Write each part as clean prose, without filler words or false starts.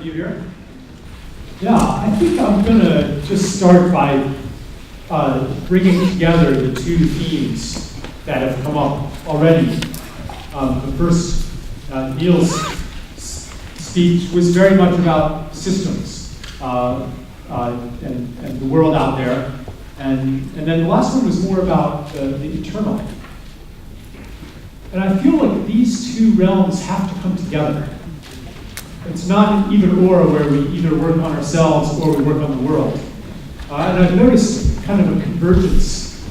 you here. Yeah, I think I'm going to just start by bringing together the two themes that have come up already. The first, Neil's speech was very much about systems and the world out there. And then the last one was more about the eternal. And I feel like these two realms have to come together. It's not an either or where we either work on ourselves or we work on the world. And I've noticed kind of a convergence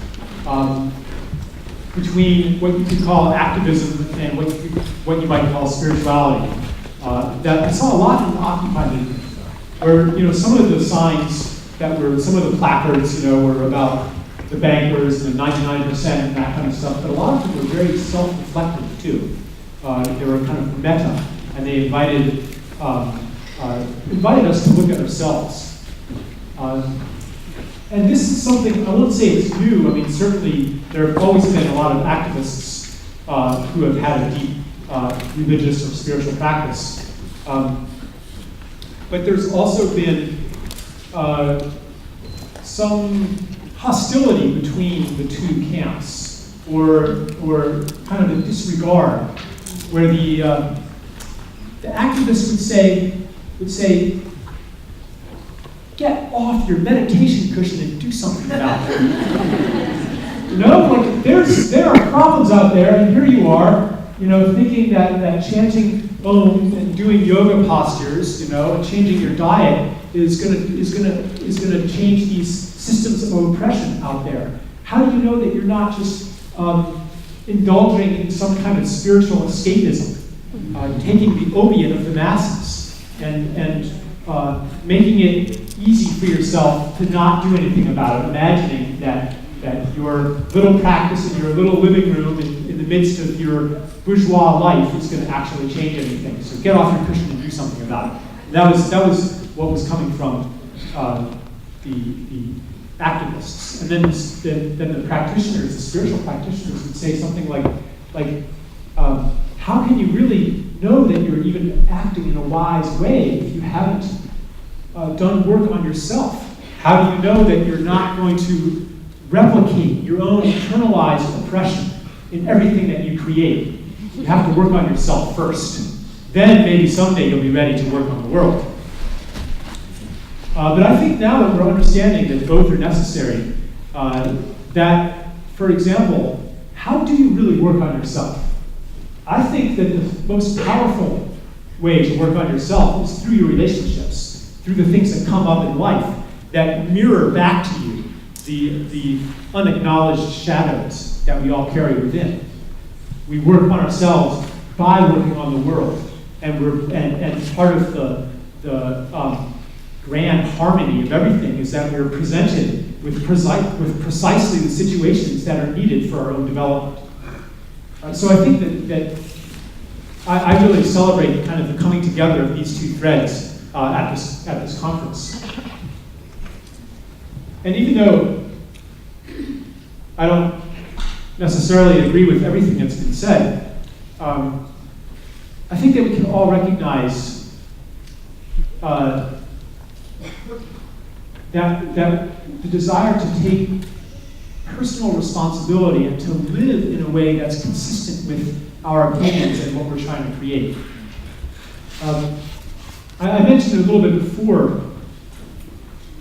between what you could call activism and what you might call spirituality. That I saw a lot in the Occupy movement, where some of the signs that were, some of the placards, were about the bankers and the 99% and that kind of stuff, but a lot of them were very self-reflective too. They were kind of meta, and they invited us to look at ourselves. And this is something, I won't say it's new. I mean, certainly there have always been a lot of activists who have had a deep religious or spiritual practice. But there's also been some hostility between the two camps, or kind of a disregard, where the activists would say, get off your meditation cushion and do something about it. There are problems out there, and here you are, thinking that chanting Om and doing yoga postures, and changing your diet is gonna change these systems of oppression out there. How do you know that you're not just indulging in some kind of spiritual escapism, taking the opiate of the masses and making it easy for yourself to not do anything about it, imagining that your little practice in your little living room in the midst of your bourgeois life is going to actually change anything. So get off your cushion and do something about it. That was what was coming from the activists. And then the practitioners, the spiritual practitioners, would say something like how can you really know that you're even acting in a wise way if you haven't done work on yourself? How do you know that you're not going to replicate your own internalized oppression in everything that you create? You have to work on yourself first. Then maybe someday you'll be ready to work on the world. But I think now that we're understanding that both are necessary, that, for example, how do you really work on yourself? I think that the most powerful way to work on yourself is through your relationships, through the things that come up in life that mirror back to you the unacknowledged shadows that we all carry within. We work on ourselves by working on the world, and part of the grand harmony of everything is that we're presented with precisely the situations that are needed for our own development. So I think that I really celebrate kind of the coming together of these two threads at this conference. And even though I don't necessarily agree with everything that's been said, I think that we can all recognize that the desire to take personal responsibility and to live in a way that's consistent with our opinions and what we're trying to create. I mentioned it a little bit before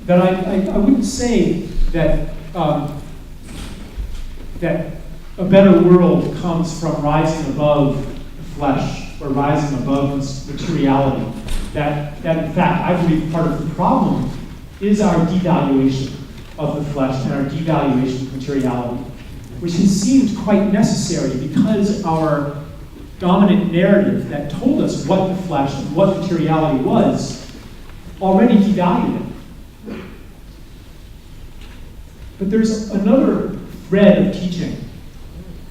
that I wouldn't say that that a better world comes from rising above the flesh or rising above this materiality. That in fact, I believe part of the problem is our devaluation of the flesh and our devaluation of materiality, which has seemed quite necessary because our dominant narrative that told us what the flesh and what materiality was already devalued it. But there's another thread of teaching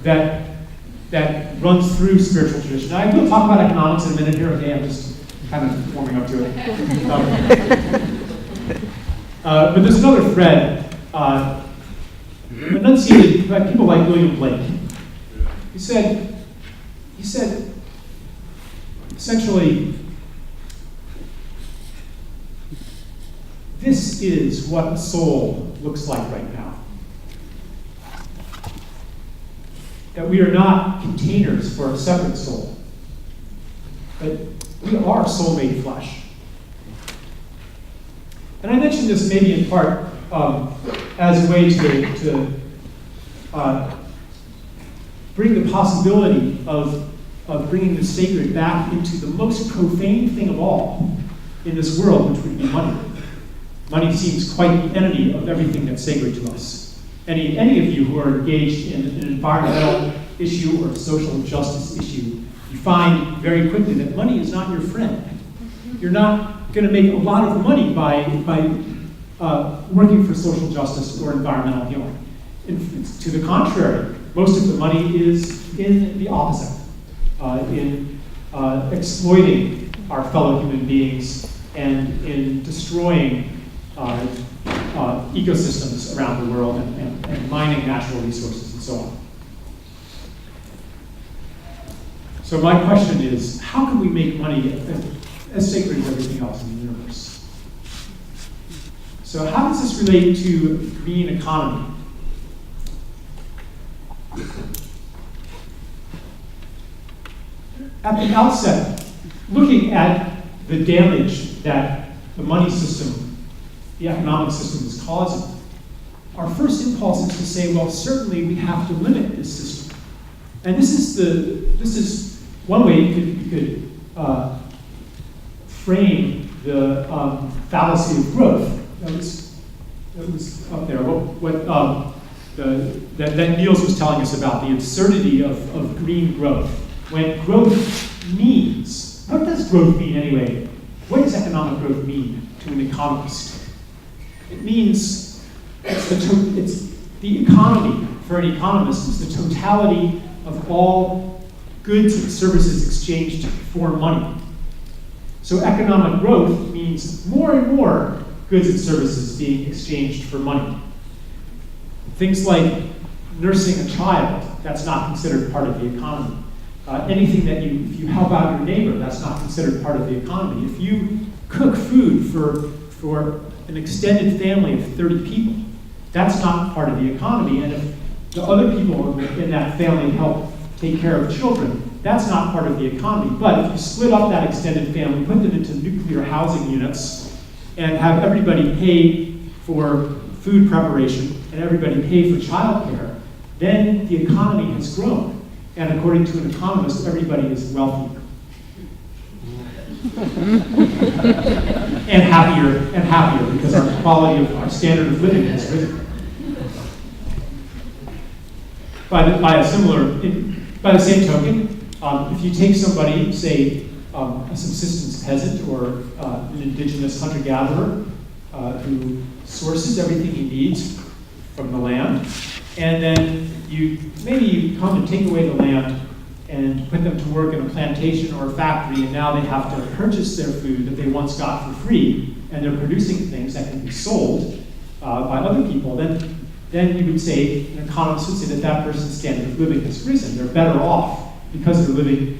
that runs through spiritual tradition. I will talk about economics in a minute here, okay? I'm just kind of warming up to it. But there's another thread enunciated by people like William Blake. He said, essentially, this is what a soul looks like right now. That we are not containers for a separate soul, but we are soul-made flesh. And I mentioned this maybe in part as a way to bring the possibility of bringing the sacred back into the most profane thing of all in this world, which would be money. Money seems quite the enemy of everything that's sacred to us. Any of you who are engaged in an environmental issue or a social justice issue, you find very quickly that money is not your friend. You're not going to make a lot of money by working for social justice or environmental healing. To the contrary, most of the money is in the opposite, in exploiting our fellow human beings and in destroying ecosystems around the world and mining natural resources and so on. So my question is, how can we make money as sacred as everything else in the universe? So how does this relate to green economy? At the outset, looking at the damage that the money system, the economic system is causing, our first impulse is to say, well, certainly we have to limit this system. And this is one way you could frame the fallacy of growth. That was up there. That Niels was telling us about, the absurdity of green growth. When growth means, what does growth mean anyway? What does economic growth mean to an economist? It means it's the economy, for an economist, is the totality of all goods and services exchanged for money. So economic growth means more and more goods and services being exchanged for money. Things like nursing a child, that's not considered part of the economy. Anything that if you help out your neighbor, that's not considered part of the economy. If you cook food for an extended family of 30 people, that's not part of the economy. And if the other people in that family help take care of children, that's not part of the economy. But if you split up that extended family, put them into nuclear housing units, and have everybody pay for food preparation and everybody pay for childcare, then the economy has grown. And according to an economist, everybody is wealthier. and happier, because our quality of our standard of living has risen. By the same token, if you take somebody, say a subsistence peasant or an indigenous hunter-gatherer who sources everything he needs from the land, and then you come and take away the land and put them to work in a plantation or a factory, and now they have to purchase their food that they once got for free, and they're producing things that can be sold by other people, then you would say, an economist would say that person's standard of living has risen. They're better off because they're living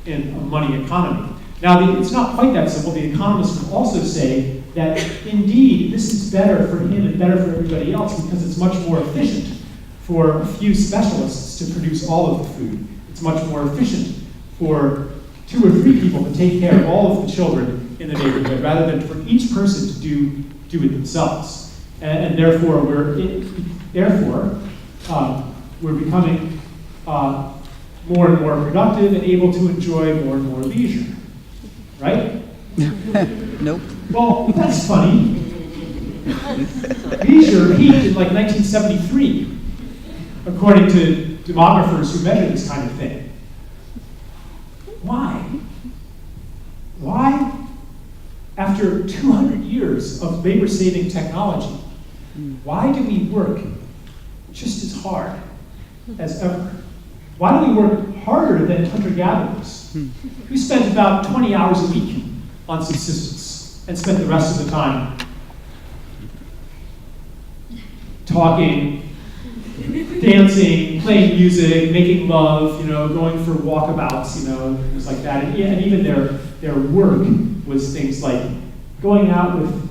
in a money economy. Now, it's not quite that simple. The economist would also say that indeed this is better for him and better for everybody else because it's much more efficient for a few specialists to produce all of the food. It's much more efficient for 2 or 3 people to take care of all of the children in the neighborhood rather than for each person to do it themselves. And therefore, we're becoming more and more productive and able to enjoy more and more leisure. Right? Nope. Well, that's funny. Leisure peaked in like 1973, according to demographers who measure this kind of thing. Why? Why, after 200 years of labor-saving technology, why do we work just as hard as ever? Why do we work harder than hunter-gatherers who spent about 20 hours a week on subsistence and spent the rest of the time talking, dancing, playing music, making love, going for walkabouts, things like that. And even their work was things like going out with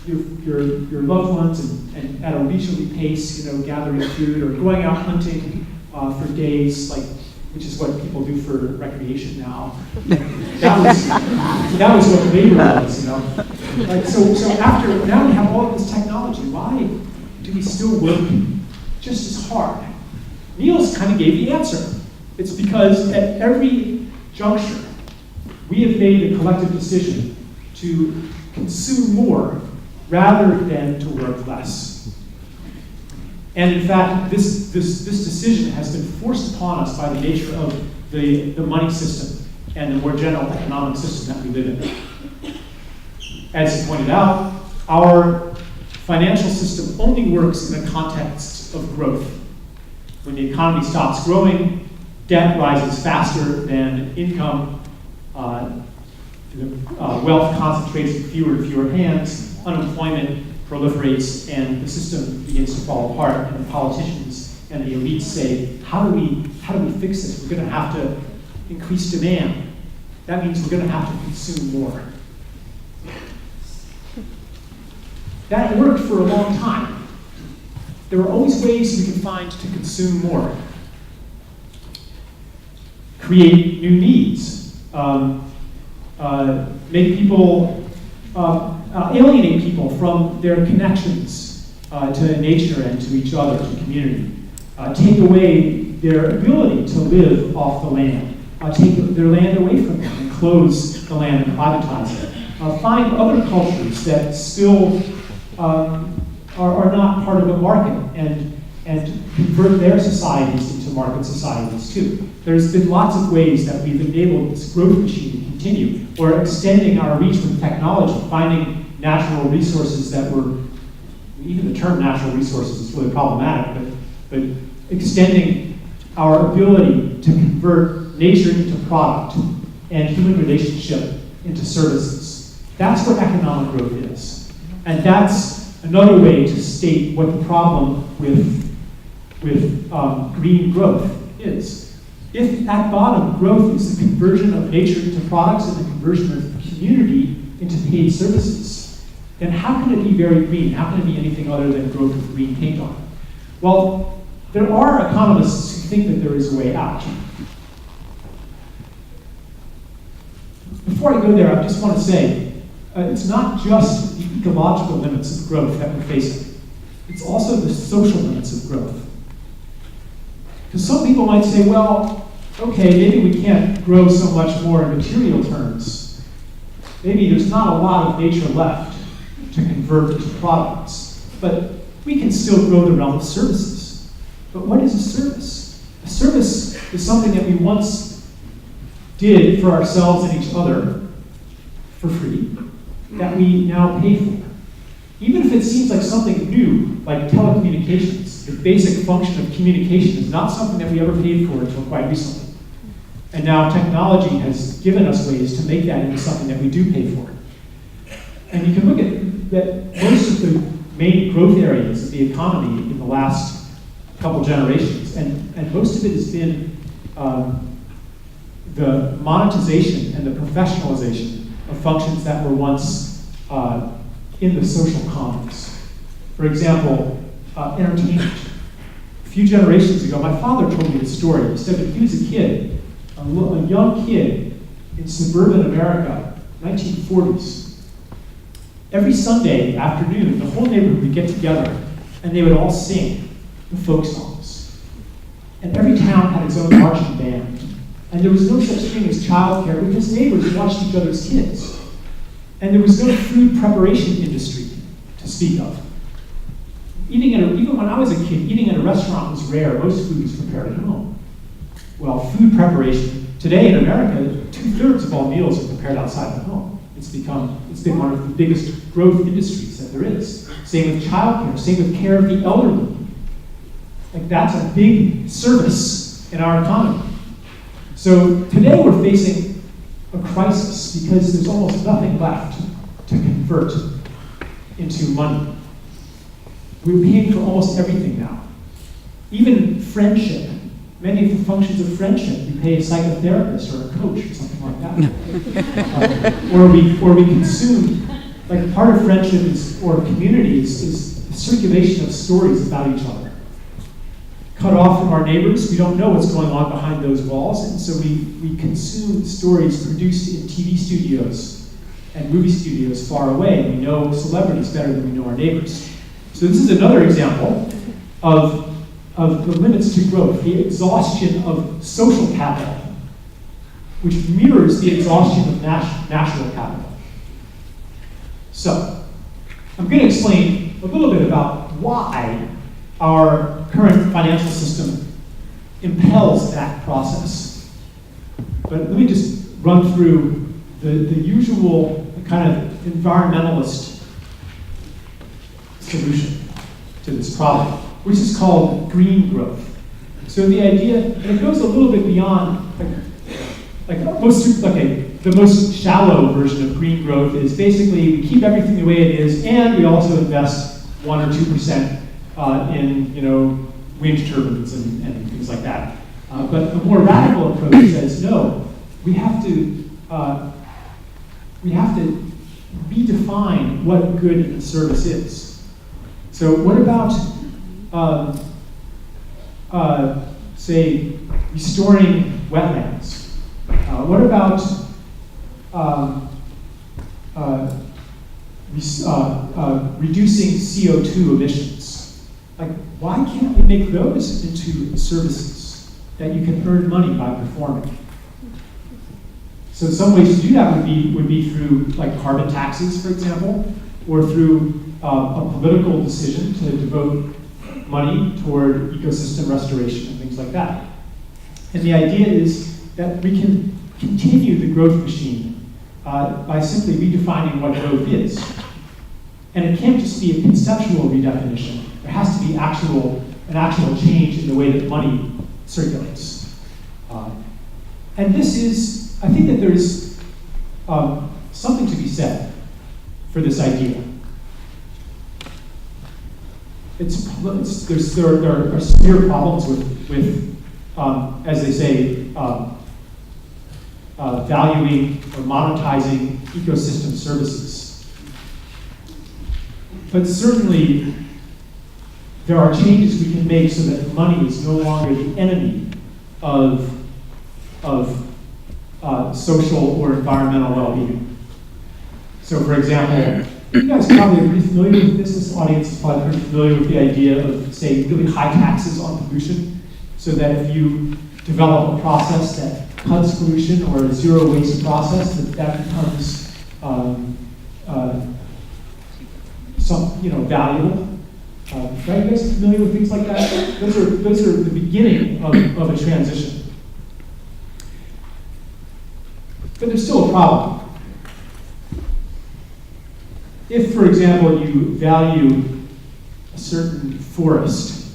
your loved ones and at a leisurely pace, gathering food or going out hunting for days, which is what people do for recreation now. That was what labor was, So after, now we have all of this technology. Why do we still work just as hard? Niels kind of gave the answer. It's because at every juncture, we have made a collective decision to consume more rather than to work less. And in fact, this decision has been forced upon us by the nature of the money system and the more general economic system that we live in. As you pointed out, our financial system only works in the context of growth. When the economy stops growing, debt rises faster than income, wealth concentrates in fewer and fewer hands, unemployment proliferates, and the system begins to fall apart, and the politicians and the elites say, how do we fix this? We're going to have to increase demand. That means we're going to have to consume more. That worked for a long time. There were always ways we could find to consume more. Create new needs. Make people, alienate people from their connections to nature and to each other, to community. Take away their ability to live off the land. Take their land away from them and close the land and privatize it. Find other cultures that still are not part of a market and convert their societies into market societies too. There's been lots of ways that we've enabled this growth machine to continue, or extending our reach with technology, finding natural resources that were, even the term natural resources is really problematic, but extending our ability to convert nature into product and human relationship into services. That's what economic growth is. And that's another way to state what the problem with green growth is. If at bottom growth is the conversion of nature into products and the conversion of community into paid services, then how can it be very green? How can it be anything other than growth with green paint on it? Well, there are economists who think that there is a way out. Before I go there, I just want to say, it's not just the ecological limits of growth that we're facing. It's also the social limits of growth. Because some people might say, well, okay, maybe we can't grow so much more in material terms. Maybe there's not a lot of nature left to convert into products. But we can still grow the realm of services. But what is a service? A service is something that we once did for ourselves and each other for free, that we now pay for. Even if it seems like something new, like telecommunications, the basic function of communication is not something that we ever paid for until quite recently. And now technology has given us ways to make that into something that we do pay for. And you can look at that most of the main growth areas of the economy in the last couple generations, and most of it has been the monetization and the professionalization of functions that were once in the social commons. For example, entertainment. A few generations ago, my father told me this story. He said that he was a kid, a young kid in suburban America, 1940s. Every Sunday afternoon, the whole neighborhood would get together and they would all sing the folk songs. And every town had its own marching band. And there was no such thing as childcare because neighbors watched each other's kids. And there was no food preparation industry to speak of. Even when I was a kid, eating at a restaurant was rare. Most food was prepared at home. Well, food preparation, today in America, 2/3 of all meals are prepared outside the home. It's been one of the biggest growth industries that there is. Same with childcare, same with care of the elderly. Like, that's a big service in our economy. So today we're facing a crisis because there's almost nothing left to convert into money. We're paying for almost everything now. Even friendship. Many of the functions of friendship, we pay a psychotherapist or a coach or something like that. Or we consume, like part of friendship or communities is the circulation of stories about each other. Cut off from our neighbors, we don't know what's going on behind those walls, and so we consume stories produced in TV studios and movie studios far away. We know celebrities better than we know our neighbors. So this is another example of the limits to growth, the exhaustion of social capital, which mirrors the exhaustion of natural capital. So, I'm going to explain a little bit about why our current financial system impels that process. But let me just run through the usual kind of environmentalist solution to this problem, which is called green growth. So the idea, and it goes a little bit beyond, the most shallow version of green growth is basically we keep everything the way it is, and we also invest 1 or 2% in wind turbines and things like that. But a more radical approach says no, we have to redefine what good and service is. So what about say restoring wetlands? What about reducing CO2 emissions? Like, why can't we make those into services that you can earn money by performing? So some ways to do that would be through like carbon taxes, for example, or through a political decision to devote money toward ecosystem restoration and things like that. And the idea is that we can continue the growth machine by simply redefining what growth is. And it can't just be a conceptual redefinition. There has to be an actual change in the way that money circulates. And this is, I think that there's something to be said for this idea. There are severe problems with as they say, valuing or monetizing ecosystem services. But certainly, there are changes we can make so that money is no longer the enemy of social or environmental well-being. So, for example, you guys probably are pretty familiar with this. This audience is probably pretty familiar with the idea of, say, really high taxes on pollution, so that if you develop a process that cuts pollution or a zero waste process, that becomes valuable. Right? You guys familiar with things like that? Those are the beginning of a transition. But there's still a problem. If, for example, you value a certain forest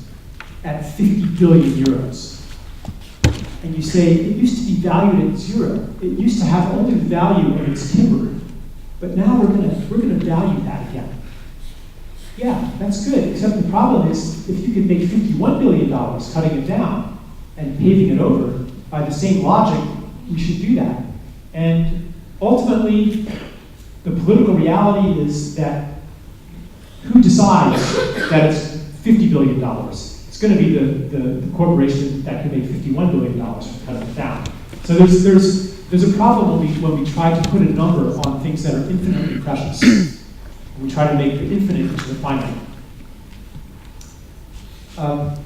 at 50 billion euros, and you say it used to be valued at zero, it used to have only the value of its timber, but now we're gonna value that again. Yeah, that's good, except the problem is if you could make $51 billion cutting it down and paving it over, by the same logic, we should do that. And ultimately, the political reality is that who decides that it's $50 billion? It's going to be the corporation that can make $51 billion for cutting it down. So there's a problem when we try to put a number on things that are infinitely precious. We try to make the infinite into the finite. All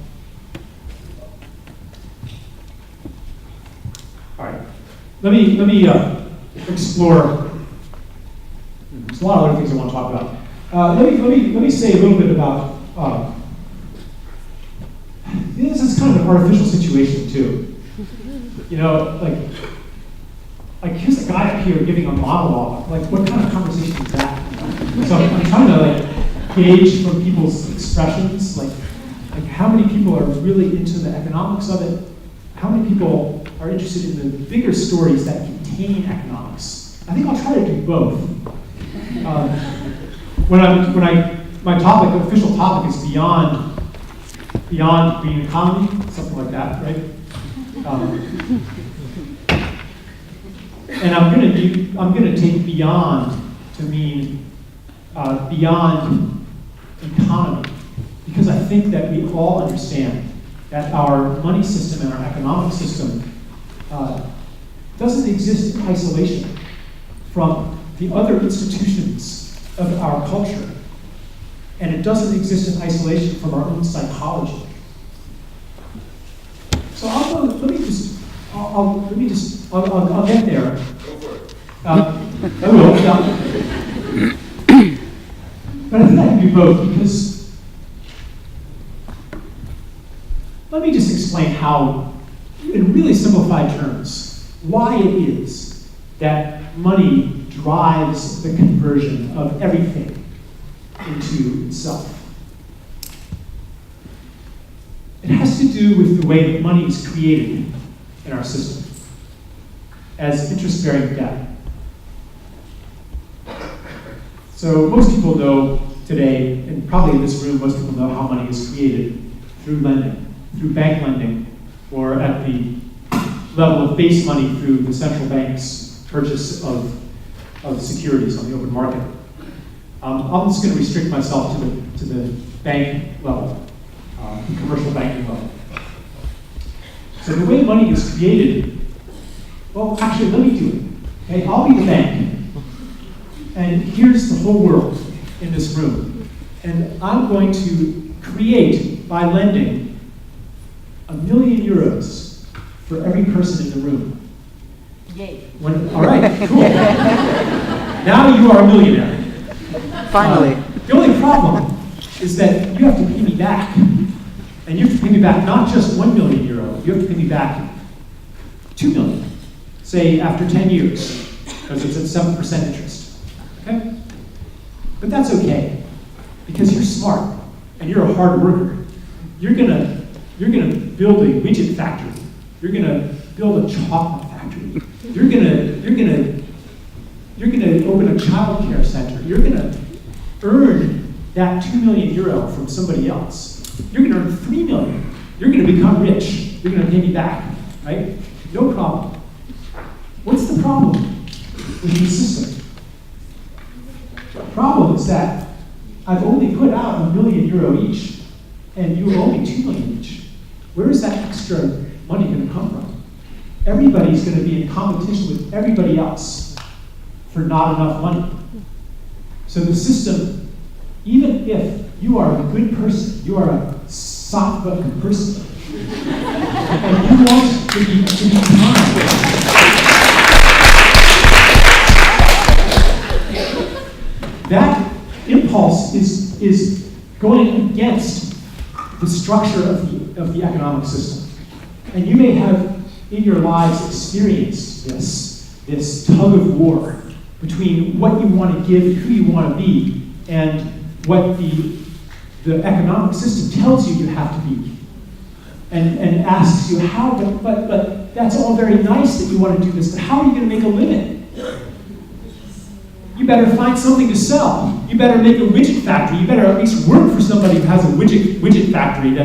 right. Let me explore. There's a lot of other things I want to talk about. Let me say a little bit about. This is kind of an artificial situation too. Like here's a guy up here giving a monologue. Like, what kind of conversation is that? So I'm trying to gauge from people's expressions, like how many people are really into the economics of it, how many people are interested in the bigger stories that contain economics. I think I'll try to do both. My topic, official topic, is beyond green economy, something like that, right? And I'm gonna take beyond to mean beyond economy, because I think that we all understand that our money system and our economic system doesn't exist in isolation from the other institutions of our culture, and it doesn't exist in isolation from our own psychology. So I'll get there. Go for it. I will, yeah. But I think I can do both, because let me just explain how, in really simplified terms, why it is that money drives the conversion of everything into itself. It has to do with the way that money is created in our system as interest-bearing debt. So most people know today, and probably in this room, most people know how money is created through lending, through bank lending, or at the level of base money through the central bank's purchase of securities on the open market. I'm just going to restrict myself to the bank level, the commercial banking level. So the way money is created, well, actually, let me do it. Okay, I'll be the bank. And here's the whole world in this room. And I'm going to create, by lending, €1 million for every person in the room. Yay. All right, cool. Now you are a millionaire. Finally. The only problem is that you have to pay me back. And you have to pay me back not just €1 million, you have to pay me back 2 million, say after 10 years, because it's at 7% interest. Okay? But that's okay, because you're smart and you're a hard worker. You're gonna build a widget factory. You're gonna build a chocolate factory. You're gonna open a child care center. You're gonna earn that €2 million from somebody else. You're gonna earn 3 million. You're gonna become rich. You're gonna pay me back, right? No problem. What's the problem with the system? The problem is that I've only put out €1 million each, and you owe me 2 million each. Where is that extra money going to come from? Everybody's going to be in competition with everybody else for not enough money. So the system, even if you are a good person, you are a sattva person, and you want to be kind, that impulse is going against the structure of the economic system. And you may have in your lives experienced this tug of war between what you want to give, who you want to be, and what the economic system tells you have to be. And asks you how, but that's all very nice that you want to do this, but how are you going to make a living? You better find something to sell. You better make a widget factory. You better at least work for somebody who has a widget factory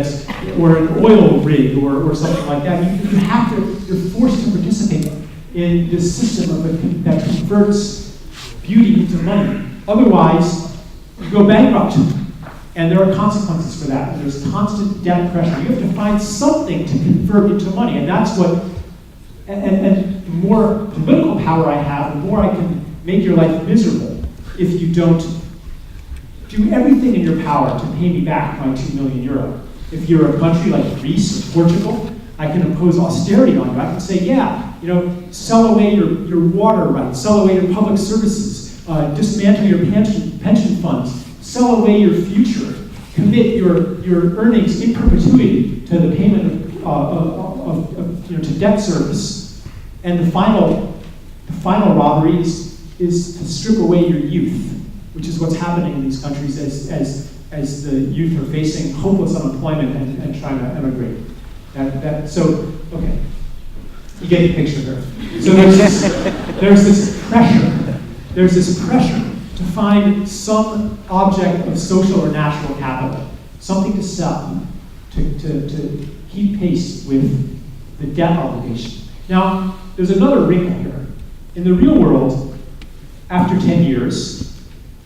or an oil rig or something like that. You're forced to participate in this system that converts beauty into money. Otherwise, you go bankrupt. And there are consequences for that. There's constant debt pressure. You have to find something to convert into money. And that's what, and the more political power I have, the more I can make your life miserable if you don't do everything in your power to pay me back my €2 million. If you're a country like Greece or Portugal, I can impose austerity on you. I can say, sell away your water rights, sell away your public services, dismantle your pension funds, sell away your future, commit your earnings in perpetuity to the payment to debt service, and the final robbery is to strip away your youth, which is what's happening in these countries as the youth are facing hopeless unemployment and trying to emigrate. Okay, you get the picture there. So there's this pressure to find some object of social or natural capital, something to sell, to keep pace with the debt obligation. Now, there's another wrinkle here. In the real world, after 10 years,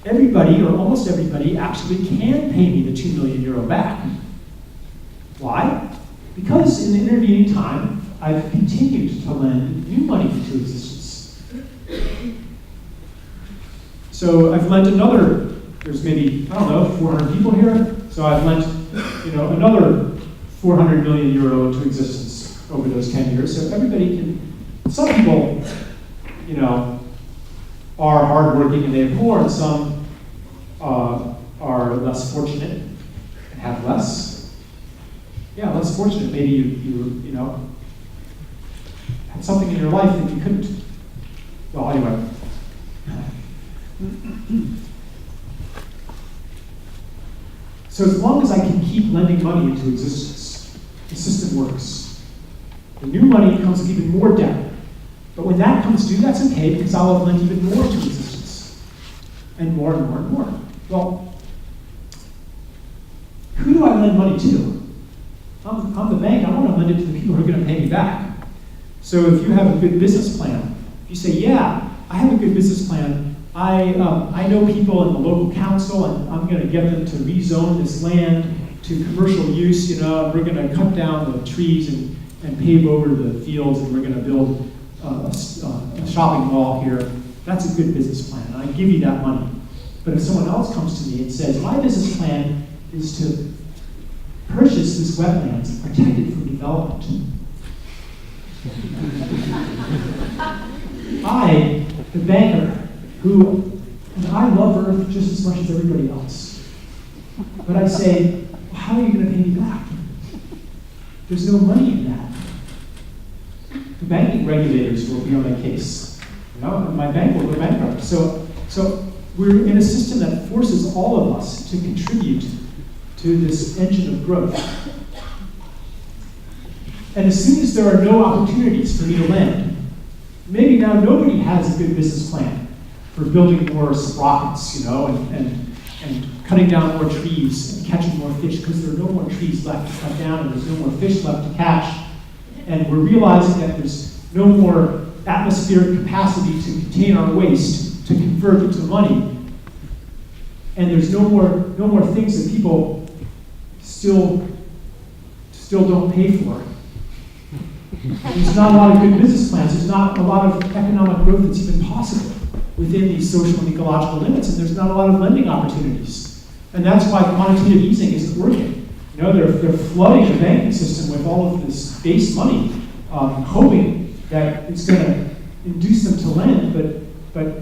everybody, or almost everybody, actually can pay me the 2 million euro back. Why? Because in the intervening time, I've continued to lend new money into existence. So I've lent another, there's maybe, I don't know, 400 people here, so I've lent, another 400 million euro into existence over those 10 years. So everybody can, some people, are hardworking and they have more, and some are less fortunate and have less. Yeah, less fortunate. Maybe you had something in your life that you couldn't. Well, anyway. So as long as I can keep lending money into existence, the system works. The new money comes with even more debt. But when that comes due, that's okay, because I'll have lent even more to existence. And more and more and more. Well, who do I lend money to? I'm the bank. I want to lend it to the people who are going to pay me back. So if you have a good business plan, if you say, yeah, I have a good business plan, I know people in the local council, and I'm going to get them to rezone this land to commercial use, we're going to cut down the trees and pave over the fields, and we're going to build a shopping mall here. That's a good business plan, and I give you that money. But if someone else comes to me and says, my business plan is to purchase this wetlands and protect it from development, I, the banker, and I love Earth just as much as everybody else, but I say, well, how are you going to pay me back? There's no money in that. The banking regulators will be on my case. My bank will go bankrupt. So we're in a system that forces all of us to contribute to this engine of growth. And as soon as there are no opportunities for me to lend, maybe now nobody has a good business plan for building more sprockets, and cutting down more trees and catching more fish, because there are no more trees left to cut down and there's no more fish left to catch. And we're realizing that there's no more atmospheric capacity to contain our waste, to convert it to money. And there's no more things that people still don't pay for. There's not a lot of good business plans. There's not a lot of economic growth that's even possible within these social and ecological limits, and there's not a lot of lending opportunities. And that's why quantitative easing isn't working. They're flooding the banking system with all of this base money, hoping that it's going to induce them to lend, but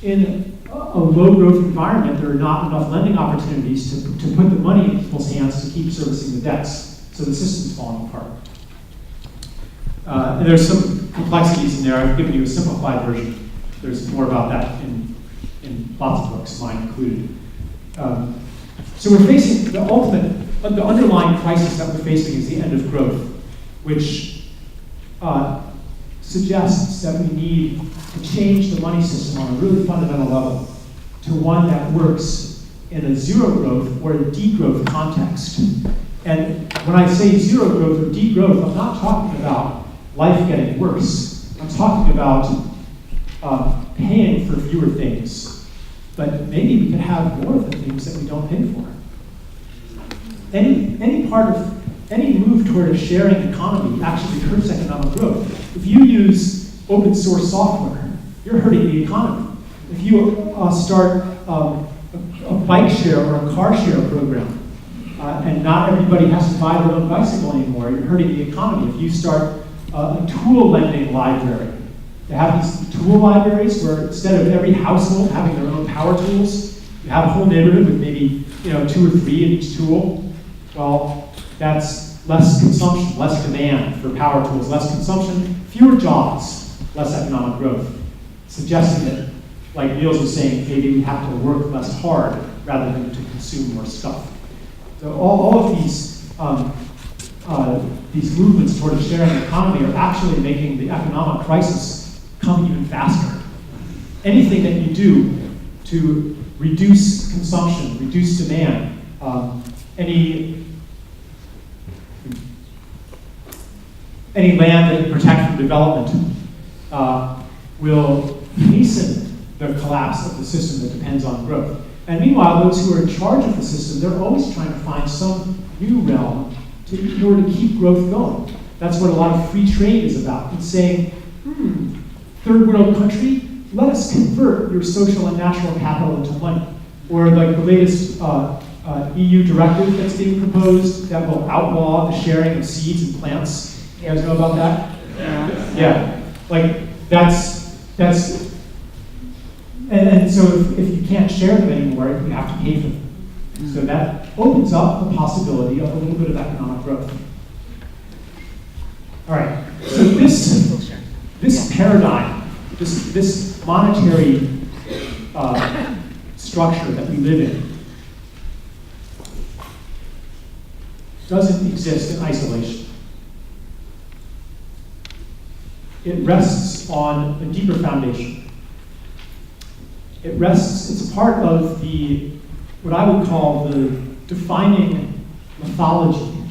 in a low growth environment, there are not enough lending opportunities to put the money in people's hands to keep servicing the debts. So the system's falling apart. And there's some complexities in there. I've given you a simplified version. There's more about that in lots of books, mine included. So we're facing the underlying crisis that we're facing is the end of growth, which suggests that we need to change the money system on a really fundamental level to one that works in a zero growth or a degrowth context. And when I say zero growth or degrowth, I'm not talking about life getting worse. I'm talking about paying for fewer things. But maybe we could have more of the things that we don't pay for. Any move toward a sharing economy actually hurts economic growth. If you use open source software, you're hurting the economy. If you start a bike share or a car share program, and not everybody has to buy their own bicycle anymore, you're hurting the economy. If you start a tool lending library, they have these tool libraries where instead of every household having their own power tools, you have a whole neighborhood with maybe 2 or 3 in each tool. Well, that's less consumption, less demand for power tools, less consumption, fewer jobs, less economic growth. Suggesting that, like Niels was saying, maybe we have to work less hard rather than to consume more stuff. So all of these movements toward a sharing economy are actually making the economic crisis come even faster. Anything that you do to reduce consumption, reduce demand, any land that you protect from development will hasten the collapse of the system that depends on growth. And meanwhile, those who are in charge of the system, they're always trying to find some new realm in order to keep growth going. That's what a lot of free trade is about. It's saying, third world country, let us convert your social and natural capital into money. Or like the latest EU directive that's being proposed that will outlaw the sharing of seeds and plants. You guys know about that? Yeah. Like and so if you can't share them anymore, you have to pay for them. So that opens up the possibility of a little bit of economic growth. All right. So this paradigm, this monetary structure that we live in, doesn't exist in isolation. It rests on a deeper foundation. It's a part of what I would call the defining mythology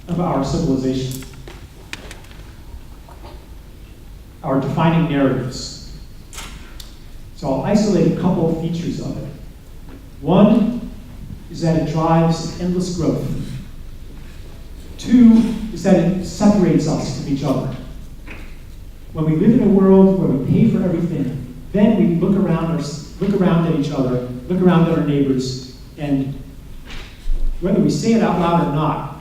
of our civilization. Our defining narratives. So I'll isolate a couple of features of it. One is that it drives endless growth. Two is that it separates us from each other. When we live in a world where we pay for everything, then we look around at each other, look around at our neighbors, and whether we say it out loud or not,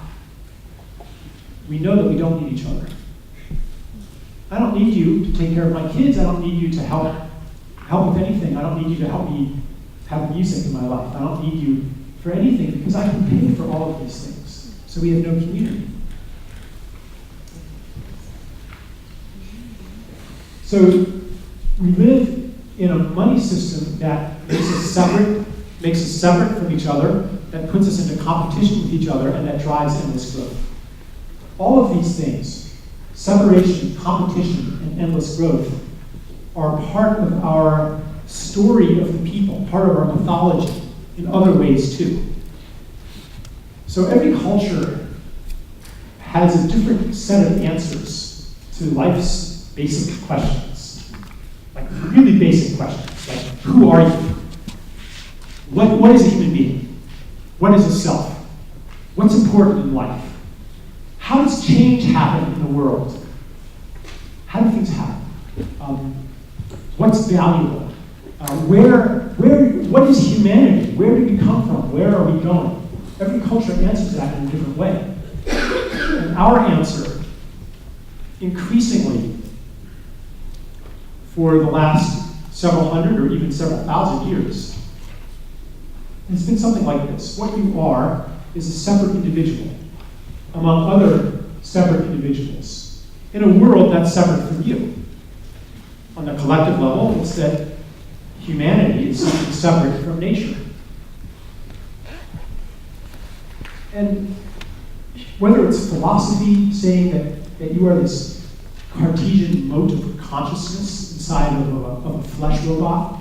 we know that we don't need each other. I don't need you to take care of my kids. I don't need you to help with anything. I don't need you to help me have music in my life. I don't need you for anything because I can pay for all of these things. So we have no community. So we live in a money system that makes us separate from each other, that puts us into competition with each other, and that drives endless growth. All of these things, separation, competition, and endless growth, are part of our story of the people, part of our mythology in other ways too. So every culture has a different set of answers to life's basic questions. Like really basic questions, like who are you? What is a human being? What is a self? What's important in life? How does change happen in the world? How do things happen? What's valuable? What is humanity? Where did we come from? Where are we going? Every culture answers that in a different way. And our answer, increasingly, for the last several hundred or even several thousand years, has been something like this. What you are is a separate individual among other separate individuals in a world that's separate from you. On the collective level, it's that humanity is something separate from nature. And whether it's philosophy saying that you are this Cartesian mote of consciousness inside of a flesh robot,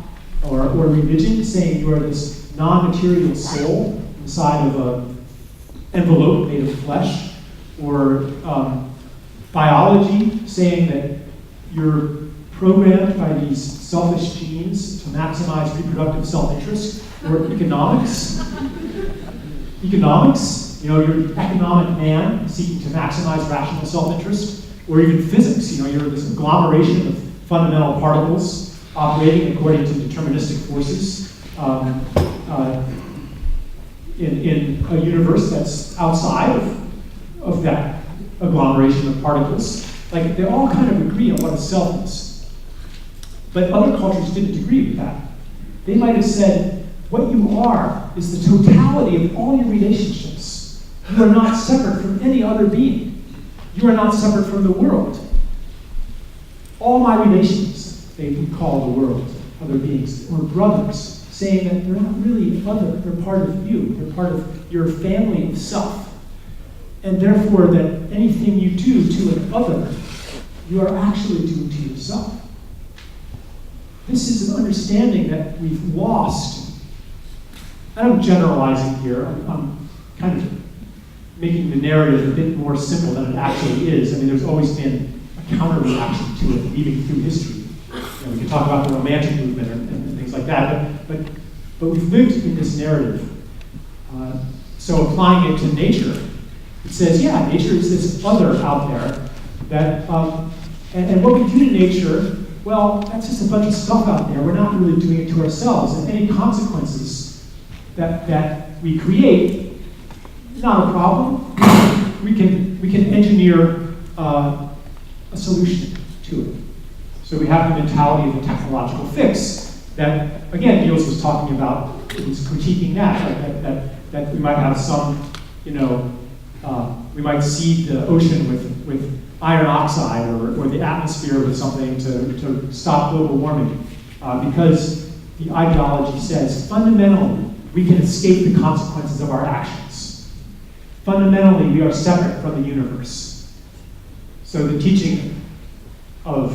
or religion saying you are this non-material soul inside of an envelope made of flesh, or biology saying that you're programmed by these selfish genes to maximize reproductive self-interest, or economics, you're an economic man seeking to maximize rational self-interest, or even physics, you're this agglomeration of fundamental particles operating according to deterministic forces in a universe that's outside of that agglomeration of particles. Like, they all kind of agree on what a self is. But other cultures didn't agree with that. They might have said, what you are is the totality of all your relationships. You are not separate from any other being. You are not separate from the world. All my relations, they would call the world, other beings, or brothers, saying that they're not really other, they're part of you, they're part of your family of self. And therefore, that anything you do to an other, you are actually doing to yourself. This is an understanding that we've lost. I'm generalizing here. I'm kind of making the narrative a bit more simple than it actually is. I mean, there's always been a counter-reaction to it, even through history. We can talk about the Romantic movement and things like that. But we've lived in this narrative. So applying it to nature, it says, yeah, nature is this other out there that, and what we do to nature, well, that's just a bunch of stuff out there. We're not really doing it to ourselves. And any consequences that we create, not a problem. We can engineer a solution to it. So we have the mentality of a technological fix that, again, Niels was talking about. It was critiquing that we might have some, we might seed the ocean with iron oxide or the atmosphere with something to stop global warming, because the ideology says fundamentally we can escape the consequences of our actions. Fundamentally, we are separate from the universe. So the teaching of,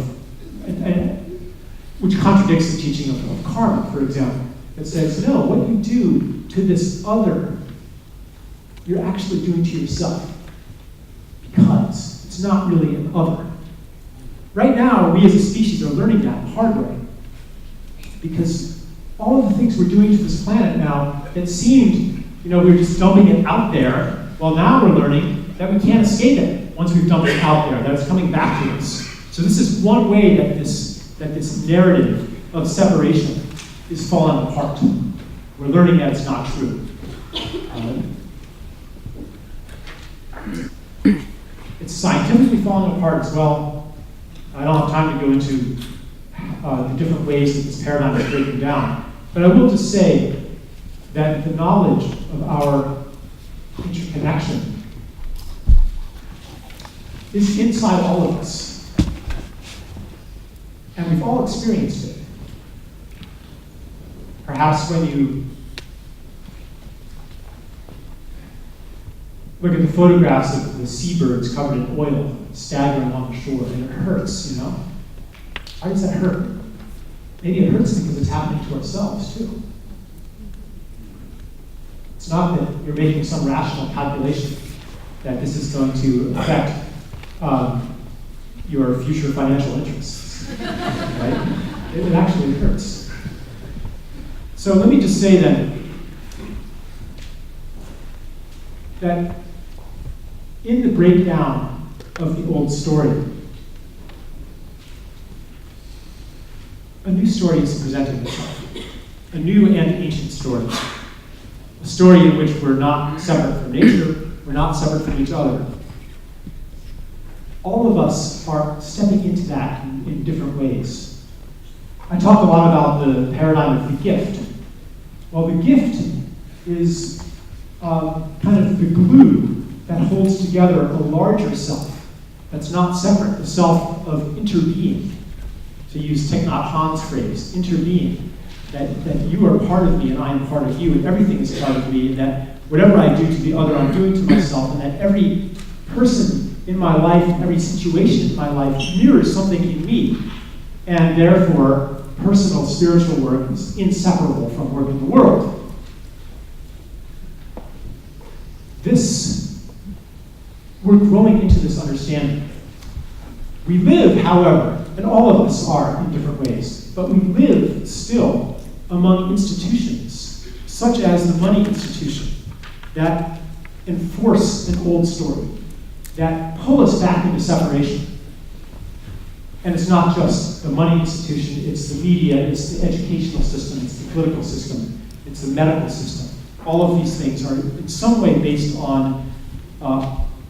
which contradicts the teaching of karma, for example, that says, no, what you do to this other, you're actually doing to yourself, because it's not really an other. Right now, we as a species are learning that the hard way, because all of the things we're doing to this planet now that seemed, we're just dumping it out there, well, now we're learning that we can't escape it once we've dumped it out there, that it's coming back to us. So this is one way that this narrative of separation is falling apart. We're learning that it's not true. It's scientifically falling apart as well. I don't have time to go into the different ways that this paradigm is breaking down. But I will just say that the knowledge of our interconnection is inside all of us. And we've all experienced it. Perhaps when you look at the photographs of the seabirds covered in oil, staggering on the shore, and it hurts, Why does that hurt? Maybe it hurts because it's happening to ourselves, too. It's not that you're making some rational calculation that this is going to affect your future financial interests, right? It actually hurts. So let me just say that in the breakdown of the old story, a new story is presenting itself. A new and ancient story. A story in which we're not separate from nature, we're not separate from each other. All of us are stepping into that in different ways. I talk a lot about the paradigm of the gift. Well, the gift is kind of the glue that holds together a larger self that's not separate, the self of interbeing. To use Thich Nhat Hanh's phrase, interbeing, that you are part of me and I am part of you, and everything is part of me, and that whatever I do to the other, I'm doing to myself, and that every person in my life, every situation in my life mirrors something in me, and therefore, personal spiritual work is inseparable from work in the world. We're growing into this understanding. We live, however, and all of us are in different ways, but we live still among institutions, such as the money institution, that enforce an old story, that pull us back into separation. And it's not just the money institution, it's the media, it's the educational system, it's the political system, it's the medical system. All of these things are in some way based on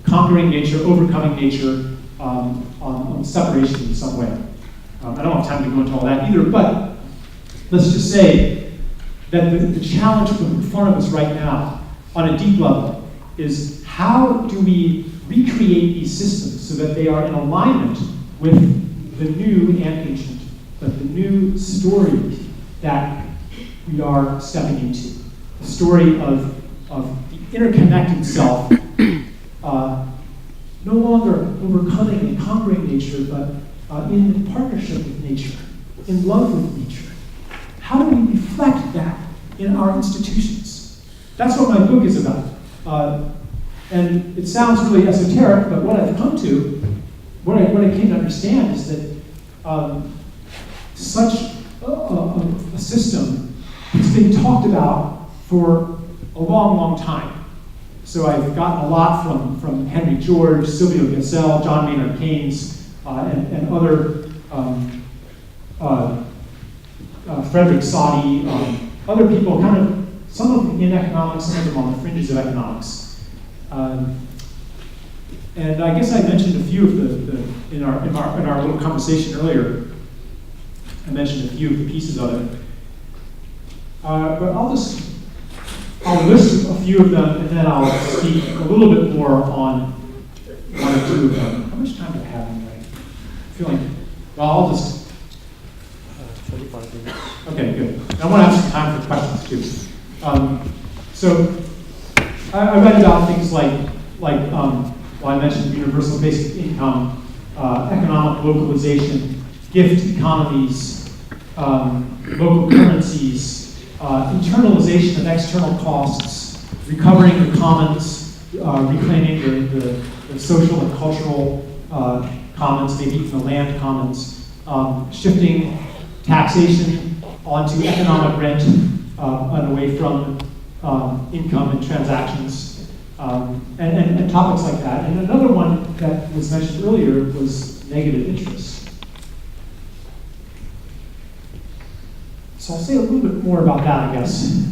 conquering nature, overcoming nature, on separation in some way. I don't have time to go into all that either, but let's just say that the challenge in front of us right now, on a deep level, is how do we recreate these systems so that they are in alignment with the new and ancient, but the new story that we are stepping into. The story of the interconnected self, no longer overcoming and conquering nature, but in partnership with nature, in love with nature. How do we reflect that in our institutions? That's what my book is about. And it sounds really esoteric, but what I've come to, what I came to understand is that such a a system that's been talked about for a long, long time. So I've gotten a lot from Henry George, Silvio Gesell, John Maynard Keynes, and other, Frederick Soddy, other people, kind of, some of them in economics, some of them on the fringes of economics. And I guess I mentioned a few of in our little conversation earlier. I mentioned a few of the pieces of it. But I'll list a few of them, and then I'll speak a little bit more on one or two of them. How much time do I have anyway? Well, I'll just. 45 minutes. Okay, good. I want to have some time for questions too. So I read about things like well, I mentioned universal basic income, economic localization, gift economies, local currencies, internalization of external costs, recovering the commons, reclaiming the social and cultural commons, maybe even the land commons, shifting taxation onto economic rent and away from income and transactions, and topics like that. And another one that was mentioned earlier was negative interest. So I'll say a little bit more about that, I guess.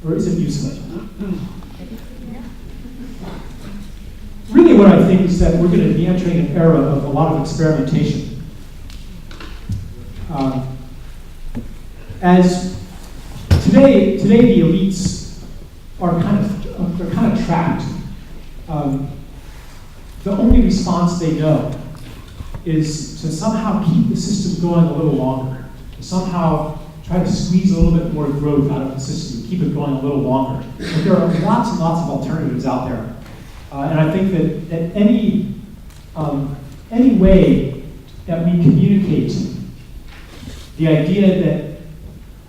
Or is it useful? Really what I think is that we're going to be entering an era of a lot of experimentation. As today the elites are kind of trapped. The only response they know is to somehow keep the system going a little longer, to somehow try to squeeze a little bit more growth out of the system, keep it going a little longer. But there are lots and lots of alternatives out there, and I think that any way that we communicate the idea that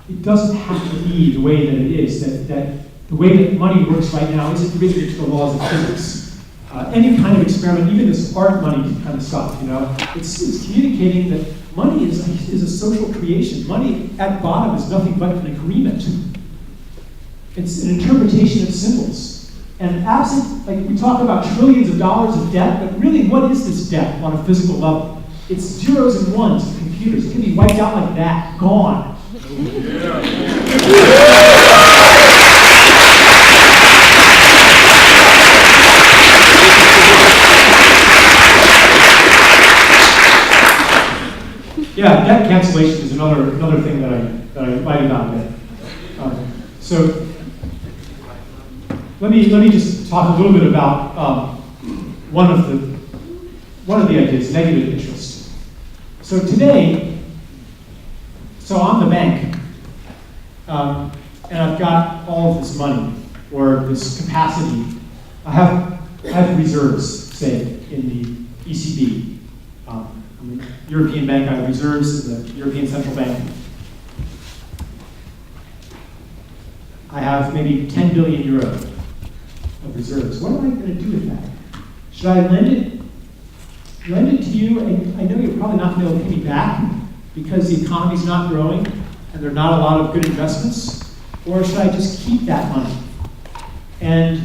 it doesn't have to be the way that it is, that the way that money works right now isn't rigid to the laws of physics. Any kind of experiment, even this art money kind of stuff, it's communicating that money is a social creation. Money at bottom is nothing but an agreement. It's an interpretation of symbols. And absent, like we talk about trillions of dollars of debt, but really what is this debt on a physical level? It's zeros and ones of computers. It can be wiped out like that, gone. Yeah, debt cancellation is another thing that I write about a bit. So let me just talk a little bit about one of the ideas, negative interest. So today, I'm the bank, and I've got all of this money or this capacity. I have reserves, say, in the ECB. I'm a European bank. I have reserves in the European Central Bank. I have maybe 10 billion euro of reserves. What am I going to do with that? Should I lend it to you? I know you're probably not going to be able to pay me back because the economy's not growing and there are not a lot of good investments, or should I just keep that money? And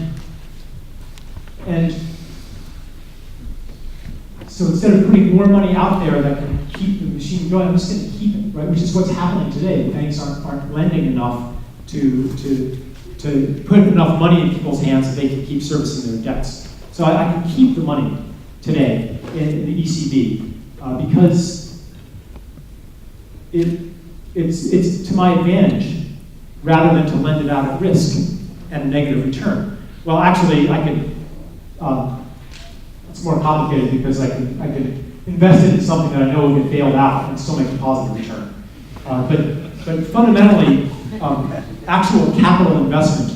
so instead of putting more money out there that can keep the machine going, I'm just going to keep it, right? Which is what's happening today. The banks aren't lending enough to put enough money in people's hands that they can keep servicing their debts. So I can keep the money today in the ECB because it's to my advantage rather than to lend it out at risk and a negative return. Well, actually, I could. It's more complicated because I could invest it in something that I know will get bailed out and still make a positive return. But fundamentally, actual capital investment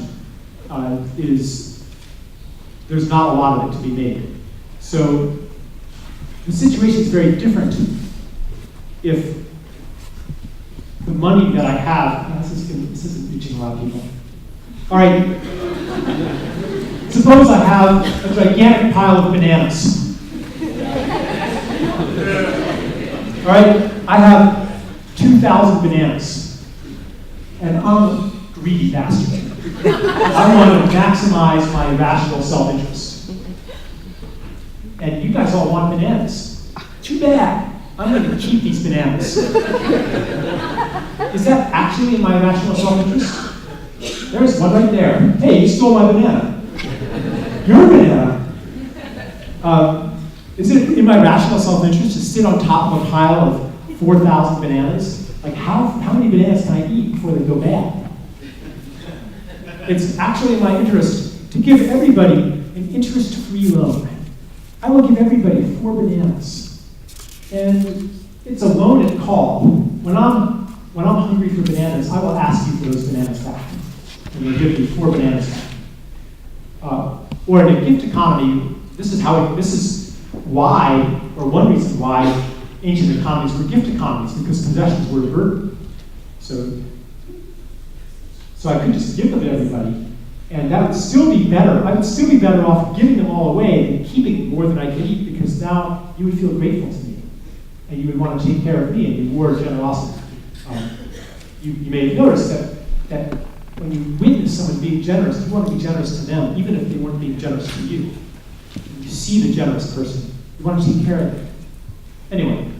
there's not a lot of it to be made. So the situation is very different if the money that I have, this isn't reaching a lot of people. All right, suppose I have a gigantic pile of bananas. All right, I have 2,000 bananas. And I'm a greedy bastard. I want to maximize my rational self-interest. And you guys all want bananas. Too bad. I'm going to keep these bananas. Is that actually in my rational self-interest? There's one right there. Hey, you stole my banana. Your banana. Is it in my rational self-interest to sit on top of a pile of 4,000 bananas? Like, how many bananas can I eat before they go bad? It's actually in my interest to give everybody an interest-free loan. I will give everybody 4 bananas. And it's a loan at call. When I'm hungry for bananas, I will ask you for those bananas back. And you'll give me 4 bananas back. Or in a gift economy, this is why, or one reason why ancient economies were gift economies, because possessions were a burden. So I could just give them to everybody, and that would still be better. I would still be better off giving them all away than keeping more than I could eat, because now you would feel grateful to me, and you would want to take care of me and reward generosity. You may have noticed that when you witness someone being generous, you want to be generous to them, even if they weren't being generous to you. You see the generous person. You want to take care of them. Anyway,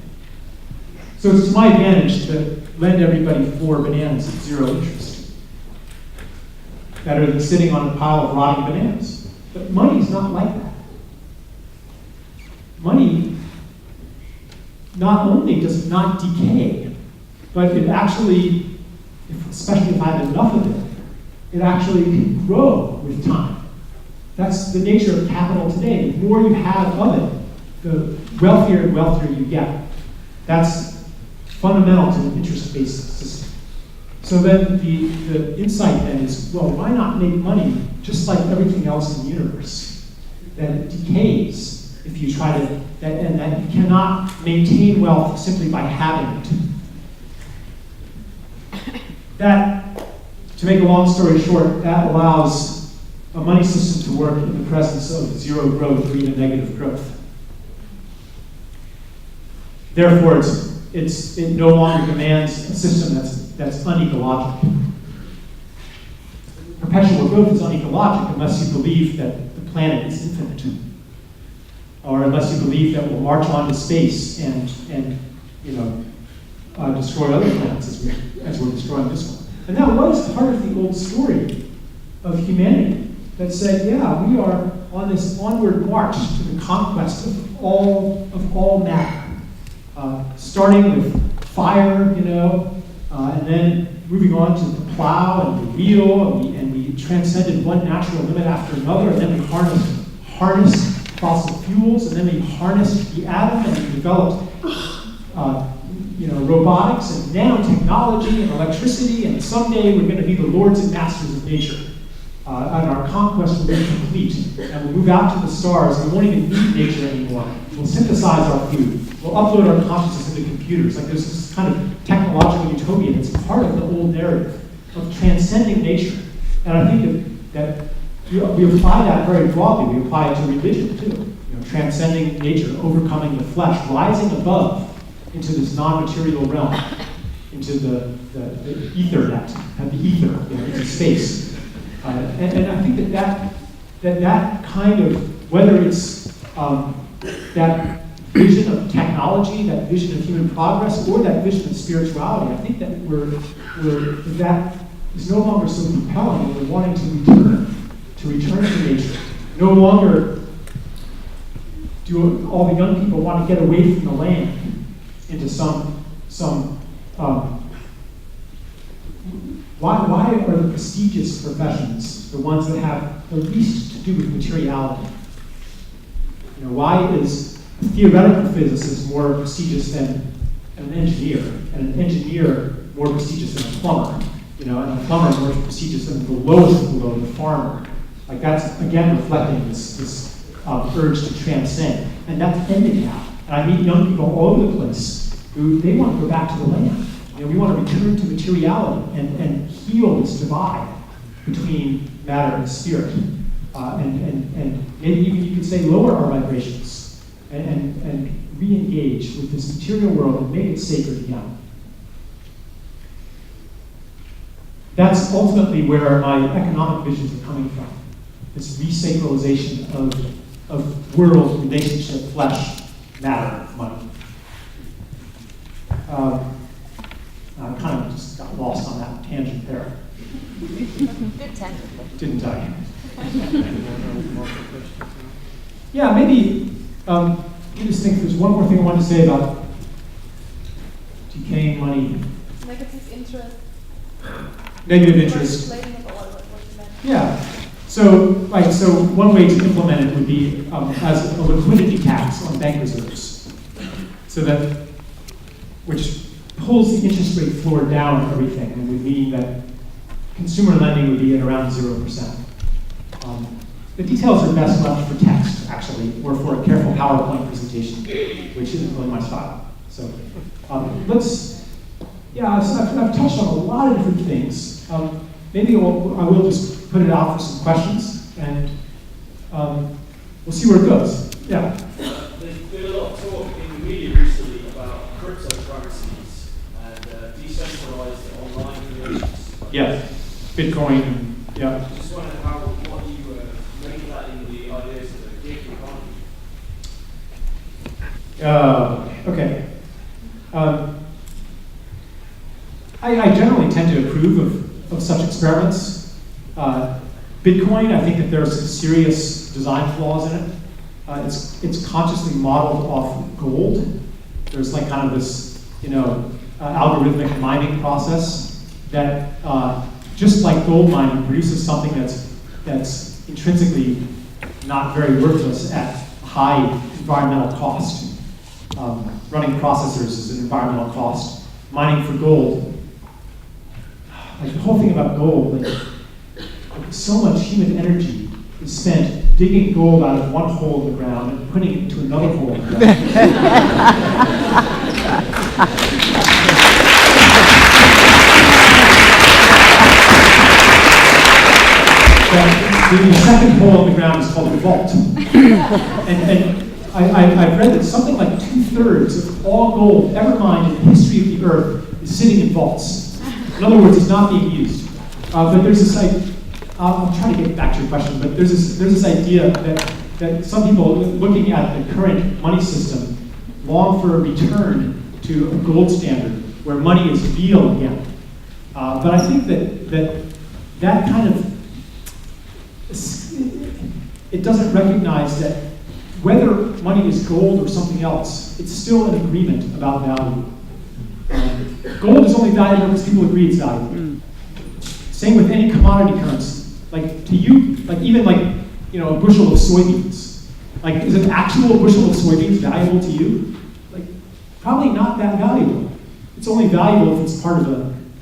so it's to my advantage to lend everybody 4 bananas at 0 interest. Better than sitting on a pile of rotting bananas. But money is not like that. Money not only does it not decay, but it actually, especially if I have enough of it, it actually can grow with time. That's the nature of capital today. The more you have of it, the wealthier and wealthier you get. That's fundamental to an interest-based system. So then the insight then is, well, why not make money just like everything else in the universe? That it decays if you try to, and that you cannot maintain wealth simply by having it. That, to make a long story short, that allows a money system to work in the presence of 0 growth or even negative growth. Therefore, it no longer demands a system that's unecologic. Perpetual growth is unecologic unless you believe that the planet is infinite, or unless you believe that we'll march on to space and destroy other planets as we're destroying this one. And that was part of the old story of humanity that said, yeah, we are on this onward march to the conquest of all matter. Starting with fire, and then moving on to the plow and the wheel, and we transcended one natural limit after another, and then we harnessed fossil fuels, and then we harnessed the atom, and we developed robotics and nanotechnology and electricity, and someday we're going to be the lords and masters of nature. And our conquest will be complete, and we'll move out to the stars, and we won't even need nature anymore. We'll synthesize our food. We'll upload our consciousness into computers. Like there's this kind of technological utopia that's part of the old narrative of transcending nature. And I think that we apply that very broadly. We apply it to religion too. Transcending nature, overcoming the flesh, rising above into this non-material realm, into the ethernet, and the ether, into space. And I think that kind of, whether it's that vision of technology, that vision of human progress, or that vision of spirituality, I think that that is no longer so compelling, and we're wanting to return to nature. No longer do all the young people want to get away from the land into why are the prestigious professions the ones that have the least to do with materiality? Why is a theoretical physicist more prestigious than an engineer, and an engineer more prestigious than a plumber, and a plumber more prestigious than the lowest below, the farmer? Like that's again reflecting this urge to transcend, and that's ending now. And I meet young people all over the place who they want to go back to the land. We want to return to materiality and heal this divide between matter and spirit, and maybe even you could say lower our vibrations and re-engage with this material world and make it sacred again. that's ultimately where my economic visions are coming from. This resacralization of world, relationship, flesh, matter, money. I kind of just got lost on that tangent there. Good tangent. Didn't I? Yeah, maybe, I just think there's one more thing I wanted to say about decaying money. Negative interest. Negative interest. Explaining it all, what you meant. Yeah. So, right, so one way to implement it would be as a liquidity tax on bank reserves. So that, which pulls the interest rate floor down for everything, and would mean that consumer lending would be at around 0%. The details are best left for text, actually, or for a careful PowerPoint presentation, which isn't really my style. So I've touched on a lot of different things. Maybe I will just put it out for some questions, and we'll see where it goes. Yeah? There's been a lot of talk in the media recently about cryptocurrencies and decentralized online creations. Yeah. Bitcoin, yeah. I just wondered what you make that in the ideas of the gig economy. Okay. I generally tend to approve of such experiments. Bitcoin, I think that there are some serious design flaws in it. It's consciously modeled off gold. There's like kind of this, algorithmic mining process that, just like gold mining, produces something that's intrinsically not very worthless at high environmental cost. Running processors is an environmental cost. Mining for gold, like the whole thing about gold, like so much human energy is spent digging gold out of one hole in the ground and putting it into another hole in the ground. The second hole in the ground is called a vault. And I've read that something like 2/3 of all gold ever mined in the history of the earth is sitting in vaults. In other words, it's not being used. But there's this I'll try to get back to your question, but there's this idea that some people looking at the current money system long for a return to a gold standard where money is real again. But I think that kind of, it doesn't recognize that whether money is gold or something else, it's still an agreement about value. Gold is only valuable because people agree it's valuable. Same with any commodity currency. Like to you, like even like a bushel of soybeans. Like is an actual bushel of soybeans valuable to you? Like probably not that valuable. It's only valuable if it's part of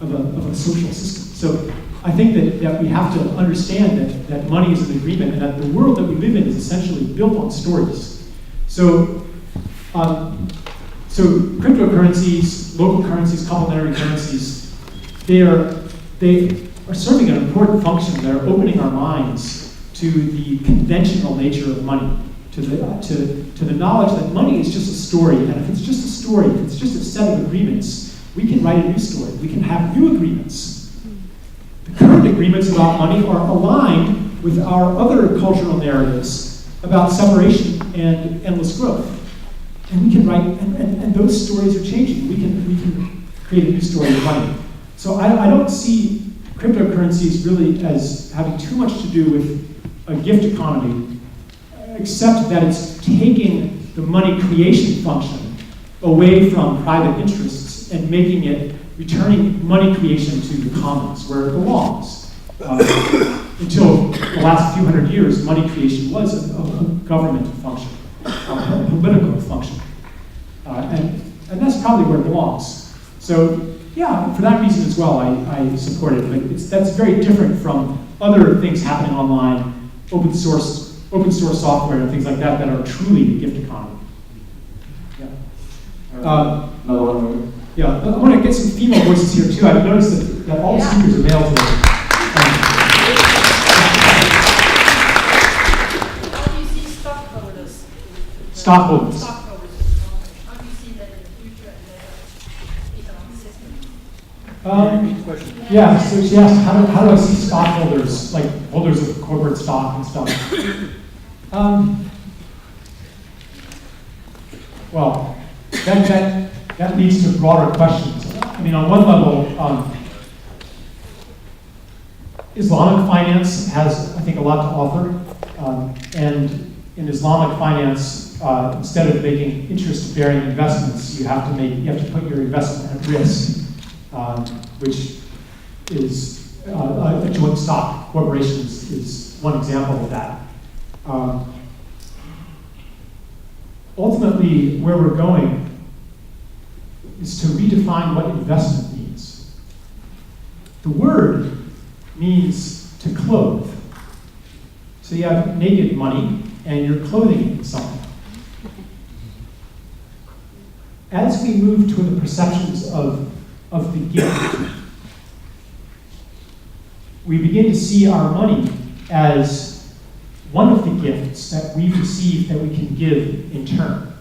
a social system. So I think that we have to understand that money is an agreement, and that the world that we live in is essentially built on stories. So cryptocurrencies, local currencies, complementary currencies, they are serving an important function. They're opening our minds to the conventional nature of money, to the knowledge that money is just a story, and if it's just a story, if it's just a set of agreements, we can write a new story. We can have new agreements. The current agreements about money are aligned with our other cultural narratives about separation and endless growth. And we can write, and those stories are changing. We can create a new story of money. So I don't see cryptocurrencies really as having too much to do with a gift economy, except that it's taking the money creation function away from private interests and returning money creation to the commons where it belongs. Until the last few hundred years, money creation was a government function, a political function. And that's probably where it belongs. So yeah, for that reason as well, I support it. But that's very different from other things happening online, open source software and things like that are truly the gift economy. Yeah. Another one. Yeah, I want to get some female voices here too. I've noticed that all the speakers are male today. How do you see stockholders? Stockholders. How do you see that in the future in the economic system? Yeah, so she asked, how do I see stockholders, like holders of corporate stock and stuff? Well, that leads to broader questions. I mean, on one level, Islamic finance has, I think, a lot to offer. And in Islamic finance, instead of making interest-bearing investments, you have to put your investment at risk, which is a joint stock corporation is one example of that. Ultimately, where we're going is to redefine what investment means. The word means to clothe. So you have naked money, and you're clothing it in something. As we move toward the perceptions of the gift, we begin to see our money as one of the gifts that we've received that we can give in turn.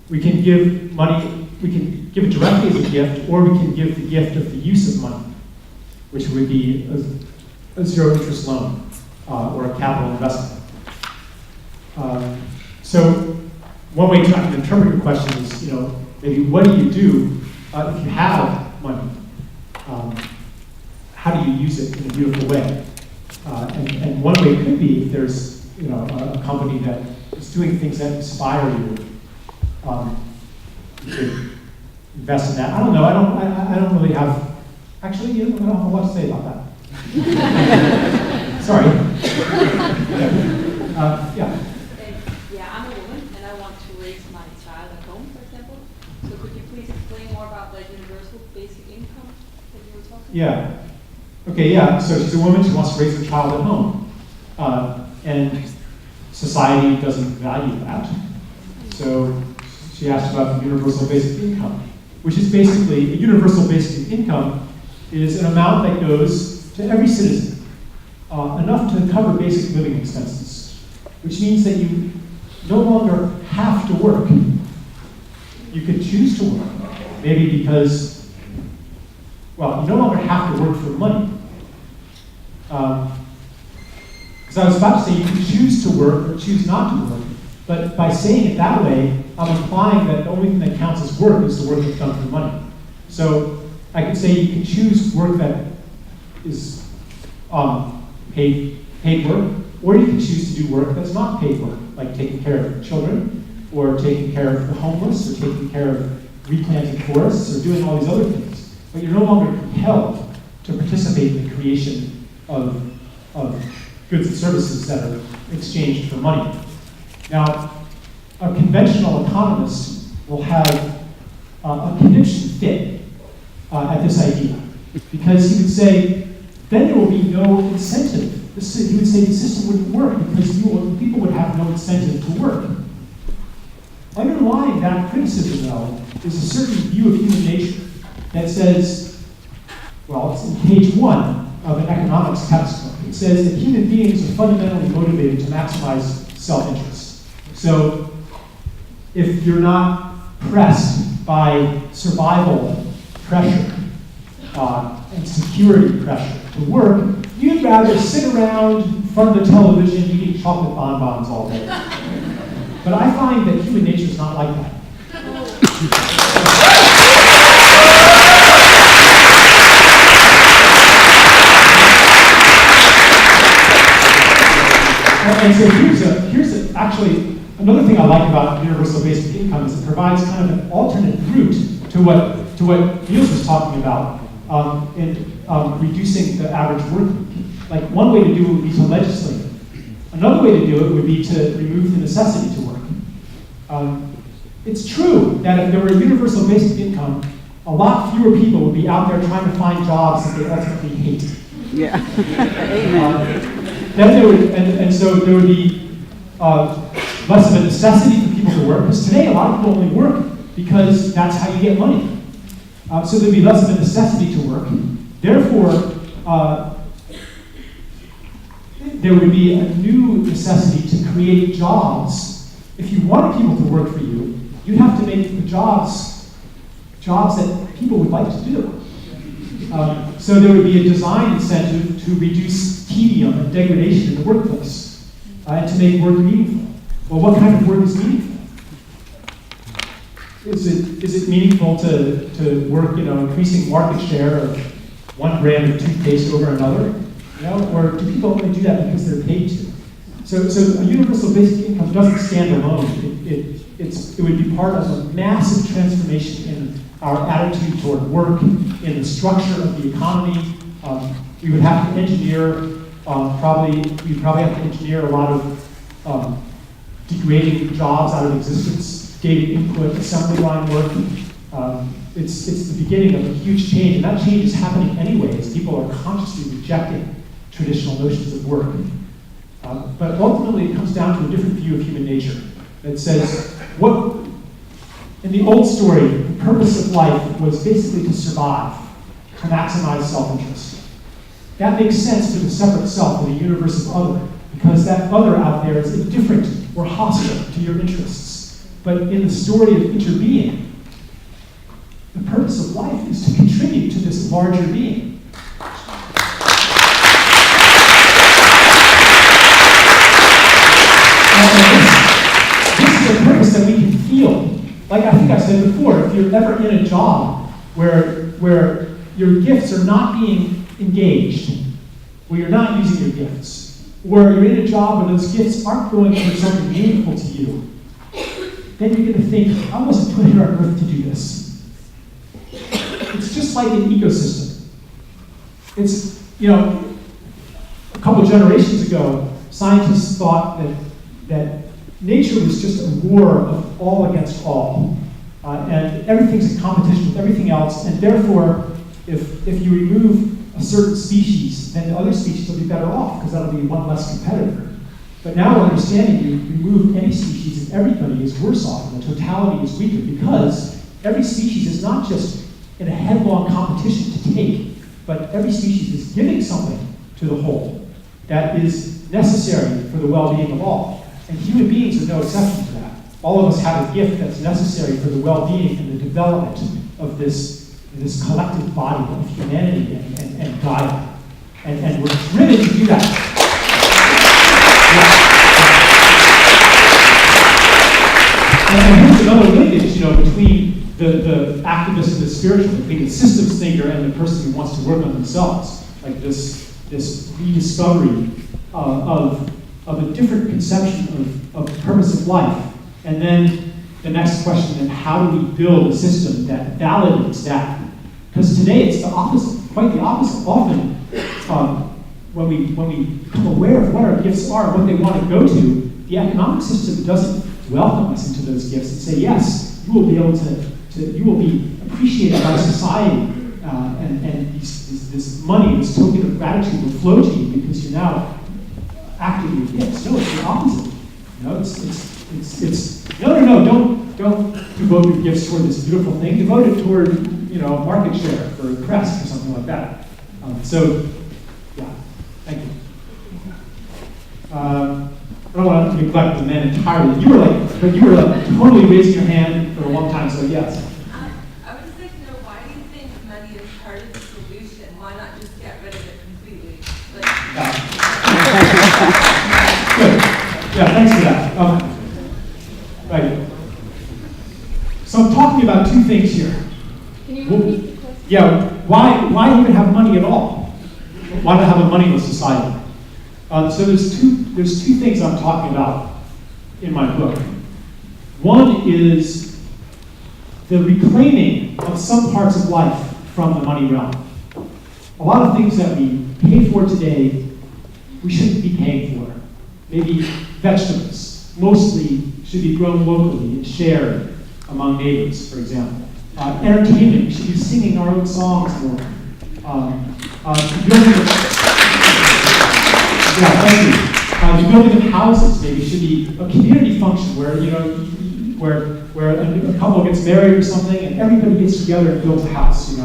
We can give money, we can give it directly as a gift, or we can give the gift of the use of money, which would be a zero interest loan or a capital investment. So one way to interpret your question is, maybe what do you do if you have money? How do you use it in a beautiful way? And one way could be if there's a company that is doing things that inspire you. You could invest in that. I don't know. I don't really have. Actually, I don't have a lot to say about that. Sorry. Yeah. Yeah, I'm a woman and I want to raise my child at home, for example. So could you please explain more about the universal basic income that you were talking about? Yeah. Okay, yeah, so she's a woman, she wants to raise her child at home. And society doesn't value that. So she asked about the universal basic income, which is basically, a universal basic income is an amount that goes to every citizen, enough to cover basic living expenses, which means that you no longer have to work. You could choose to work, maybe because, well, you no longer have to work for money. Because I was about to say you can choose to work or choose not to work, but by saying it that way, I'm implying that the only thing that counts as work is the work that's done for money. So I could say you can choose work that is paid work, or you can choose to do work that's not paid work, like taking care of children, or taking care of the homeless, or taking care of replanting forests, or doing all these other things. But you're no longer compelled to participate in the creation of goods and services that are exchanged for money. Now, a conventional economist will have a conniption fit at this idea, because he would say, then there will be no incentive. He would say the system wouldn't work because people would have no incentive to work. Underlying that criticism, though, is a certain view of human nature that says, well, it's in page 1 of an economics textbook. It says that human beings are fundamentally motivated to maximize self-interest. So if you're not pressed by survival pressure and security pressure to work, you'd rather sit around in front of the television eating chocolate bonbons all day. But I find that human nature is not like that. And so here's actually another thing I like about universal basic income is it provides kind of an alternate route to what Niels was talking about in reducing the average work week. Like one way to do it would be to legislate it. Another way to do it would be to remove the necessity to work. It's true that if there were a universal basic income, a lot fewer people would be out there trying to find jobs that they ultimately hate. Yeah. Amen. Then there would, and so there would be less of a necessity for people to work, because today a lot of people only work because that's how you get money. So there'd be less of a necessity to work. Therefore, there would be a new necessity to create jobs. If you wanted people to work for you, you'd have to make the jobs that people would like to do. So there would be a design incentive to reduce tedium and degradation in the workplace and to make work meaningful. Well, what kind of work is meaningful? Is it meaningful to work, increasing market share of one brand of toothpaste over another? Or do people only do that because they're paid to? So a universal basic income doesn't stand alone. It would be part of a massive transformation in our attitude toward work, in the structure of the economy. We would have to engineer, we'd probably have to engineer a lot of degrading jobs out of existence, data input, assembly line work. It's the beginning of a huge change, and that change is happening anyway as people are consciously rejecting traditional notions of work. But ultimately, it comes down to a different view of human nature that says, in the old story, the purpose of life was basically to survive, to maximize self-interest. That makes sense for the separate self or the universe of other, because that other out there is indifferent or hostile to your interests. But in the story of interbeing, the purpose of life is to contribute to this larger being. This is a purpose that we can feel. Like I think I said before, if you're ever in a job where your gifts are not being engaged, where you're not using your gifts, or you're in a job where those gifts aren't going towards something meaningful to you, then you're going to think, I wasn't put here on earth to do this. It's just like an ecosystem. It's, a couple of generations ago, scientists thought that nature was just a war of all against all. And everything's in competition with everything else, and therefore, if you remove a certain species, then the other species will be better off, because that'll be one less competitor. But now we're understanding you remove any species and everybody is worse off, and the totality is weaker, because every species is not just in a headlong competition to take, but every species is giving something to the whole that is necessary for the well-being of all. And human beings are no exception to that. All of us have a gift that's necessary for the well-being and the development of this collective body of humanity and Gaia. And we're driven to do that. And here's another linkage, between the activist and the spiritual, between the systems thinker and the person who wants to work on themselves. Like this rediscovery of a different conception of the purpose of life. And then the next question, then how do we build a system that validates that? Because today it's the opposite, quite the opposite. Often, when we become aware of what our gifts are, what they want to go to, the economic system doesn't welcome us into those gifts and say, yes, you will be able you will be appreciated by society, and this money, this token of gratitude will flow to you because you're now acting your gifts. No, it's the opposite. No, don't devote your gifts toward this beautiful thing. Devote it toward, market share for a crest or something like that. Thank you. I don't want to neglect the men entirely. You were totally raising your hand for a long time, so yes. I would just like to know, why do you think money is part of the solution? Why not just get rid of it completely? Good. Yeah, thanks for that. Right. So I'm talking about two things here. Can you repeat the question? Yeah, why even have money at all? Why not have a moneyless society? So there's two things I'm talking about in my book. One is the reclaiming of some parts of life from the money realm. A lot of things that we pay for today, we shouldn't be paying for. Maybe vegetables, mostly should be grown locally and shared among neighbors, for example. Entertainment, we should be singing our own songs more. The building of houses maybe should be a community function where a couple gets married or something and everybody gets together and builds a house.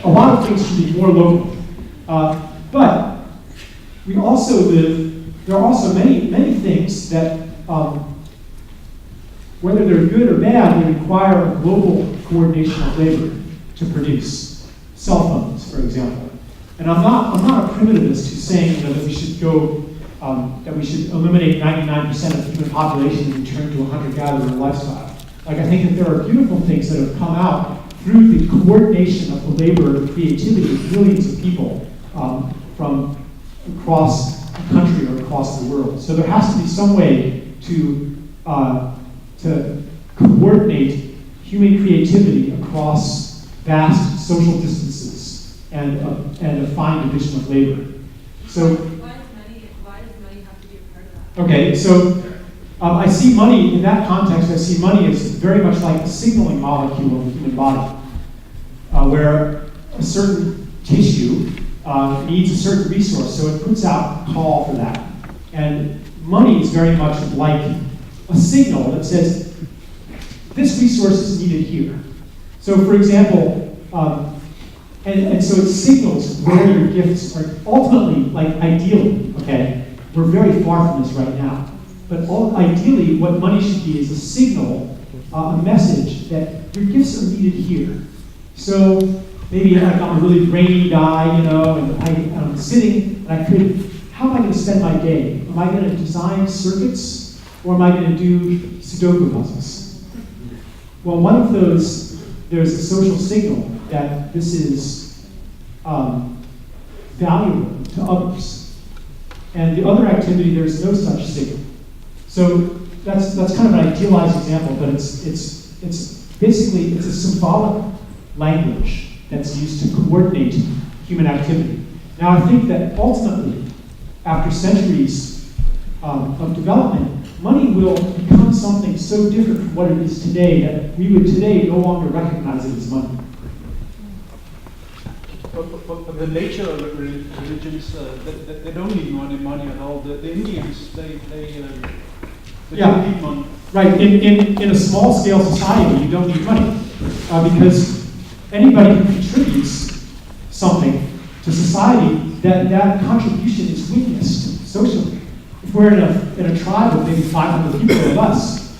A lot of things should be more local. But we also there are also many things that, whether they're good or bad, they require a global coordination of labor to produce. cell phones, for example. And I'm not a primitivist who's saying that we should that we should eliminate 99% of the human population and return to a hunter-gatherer lifestyle. Like, I think that there are beautiful things that have come out through the coordination of the labor and creativity of millions of people from across the country or across the world. So there has to be some way to coordinate human creativity across vast social distances and a fine division of labor. So, Why does money have to be a part of that? okay, so I see money in that context. I see money as very much like a signaling molecule in the human body, where a certain tissue needs a certain resource, so it puts out a call for that. And money is very much like a signal that says, this resource is needed here. So for example, and so it signals where your gifts are ultimately, like ideally, okay? We're very far from this right now. But ideally, what money should be is a signal, a message that your gifts are needed here. So maybe like I'm a really brainy guy, and I'm sitting and I create, how am I going to spend my day? Am I going to design circuits or am I going to do Sudoku puzzles? Well, one of those, there's a social signal that this is valuable to others. And the other activity, there's no such signal. So that's kind of an idealized example, but it's basically a symbolic language that's used to coordinate human activity. Now I think that ultimately, after centuries of development, money will become something so different from what it is today that we would today no longer recognize it as money. But the nature of religions, they don't need money at all. The Indians, they don't need money. Right. In a small scale society, you don't need money because anybody who contributes something to society, that contribution is witnessed socially. If we're in a tribe of maybe 500 people or less,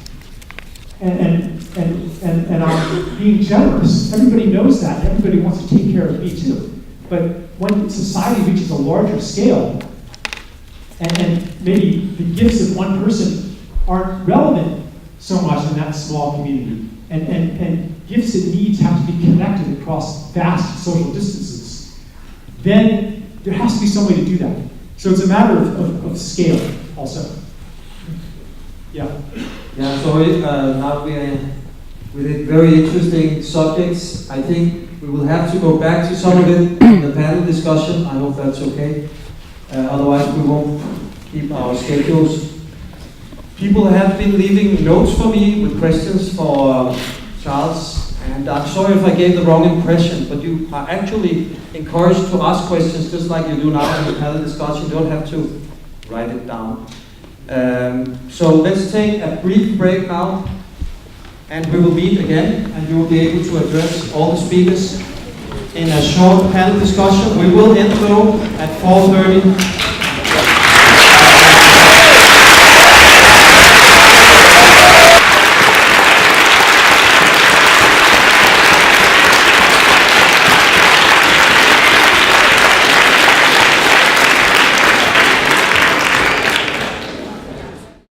and I'm being generous, everybody knows that. Everybody wants to take care of me too. But when society reaches a larger scale, and maybe the gifts of one person aren't relevant so much in that small community, and gifts and needs have to be connected across vast social distances, then there has to be some way to do that. So it's a matter of scale also. Yeah. Yeah, so now we are with very interesting subjects. I think we will have to go back to some of it in the panel discussion. I hope that's okay. Otherwise we won't keep our schedules. People have been leaving notes for me with questions for Charles, and I'm sorry if I gave the wrong impression, but you are actually encouraged to ask questions just like you do now in the panel discussion. You don't have to write it down. So let's take a brief break now, and we will meet again, and you will be able to address all the speakers in a short panel discussion. We will end though at 4:30.